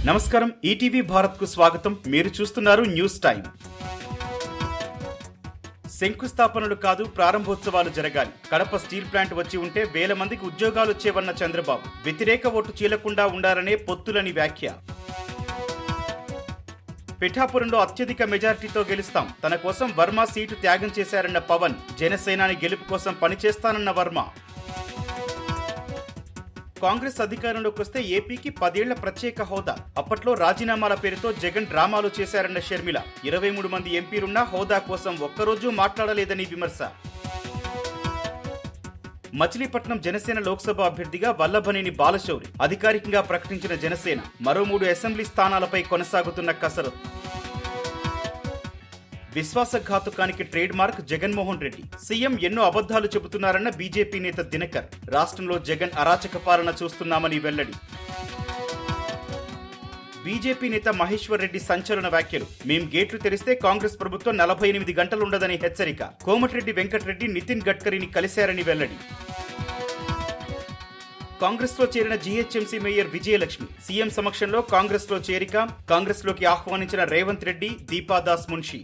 నమస్కారం, ఈటీవీ భారత్ కు స్వాగతం. మీరు చూస్తున్నారు న్యూస్ టైం. శంకుస్థాపనలు కాదు, ప్రారంభోత్సవాలు జరగాలి. కడప స్టీల్ ప్లాంట్ వచ్చి ఉంటే వేల మందికి ఉద్యోగాలు వచ్చేవన్న చంద్రబాబు. వ్యతిరేక ఓటు చీలకుండా ఉండాలనే పొత్తులని వ్యాఖ్య. పిఠాపురంలో అత్యధిక మెజారిటీతో గెలుస్తాం, తన కోసం వర్మ సీటు త్యాగం చేశారన్న పవన్. జనసేనాని గెలుపు కోసం పనిచేస్తానన్న వర్మ. కాంగ్రెస్ అధికారంలోకి వస్తే ఏపీకి 10 ఏళ్ల ప్రత్యేక హోదా. అప్పట్లో రాజీనామాల పేరుతో జగన్ డ్రామాలు చేశారన్న షర్మిల. 23 మంది ఎంపీలున్నా హోదా కోసం ఒక్కరోజు మాట్లాడలేదని విమర్శ. మచిలీపట్నం జనసేన లోక్సభ అభ్యర్థిగా వల్లభనేని బాలశౌరి అధికారికంగా ప్రకటించిన జనసేన మరో 3 అసెంబ్లీ స్థానాలపై కొనసాగుతున్న కసరత్తు. విశ్వాసఘాతుకానికి trade mark Jaganmohan Reddy. CM ఎన్నో అబద్ధాలు చెబుతున్నారన్న బీజేపీ నేత దినకర్. రాష్ట్రంలో జగన్ అరాచక పాలన చూస్తున్నామని వెల్లడి. బీజేపీ నేత మహేశ్వర్ రెడ్డి సంచలన వ్యాఖ్యలు. మేం గేట్లు తెరిస్తే కాంగ్రెస్ ప్రభుత్వం 48 గంటలుండదని హెచ్చరిక. కోమటిరెడ్డి వెంకటరెడ్డి నితిన్ గడ్కరీని కలిశారని వెల్లడి. కాంగ్రెస్ లో చేరిన జీహెచ్ఎంసీ మేయర్ విజయలక్ష్మి సీఎం సమక్షంలో కాంగ్రెస్ లో చేరిక. కాంగ్రెస్ లోకి ఆహ్వానించిన రేవంత్ రెడ్డి, దీపాదాస్ మున్షి.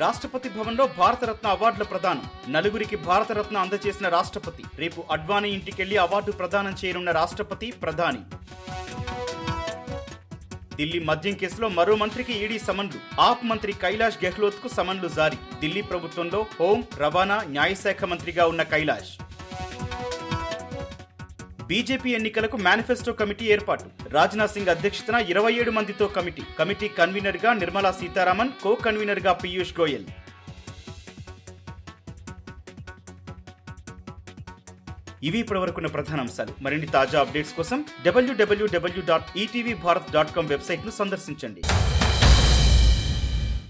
రాష్ట్రపతి భవన్లో భారతరత్న అవార్డుల ప్రదానం. నలుగురికి భారతరత్న అందజేసిన రాష్ట్రపతి. రేపు అడ్వాణీ ఇంటికెళ్లి అవార్డు ప్రదానం చేయనున్న రాష్ట్రపతి, ప్రధాని. ఢిల్లీ మద్యం కేసులో మరో మంత్రికి ఈడీ సమన్లు. ఆప్ మంత్రి కైలాష్ గెహ్లోత్ కు సమన్లు జారీ. ఢిల్లీ ప్రభుత్వంలో హోం, రవాణా, న్యాయశాఖ మంత్రిగా ఉన్న కైలాష్. బీజేపీ ఎన్నికలకు మేనిఫెస్టో కమిటీ ఏర్పాటు. రాజ్నాథ్ సింగ్ అధ్యక్షతన 27 మందితో కమిటీ. కమిటీ కన్వీనర్ గా నిర్మలా సీతారామన్, కో కన్వీనర్ గా పీయూష్ గోయల్. ఇవి ఇప్పటివరకున్న ప్రధాన అంశాలు. మరిన్ని తాజా అప్డేట్స్ కోసం www.etvbharat.com వెబ్సైట్ ను సందర్శించండి.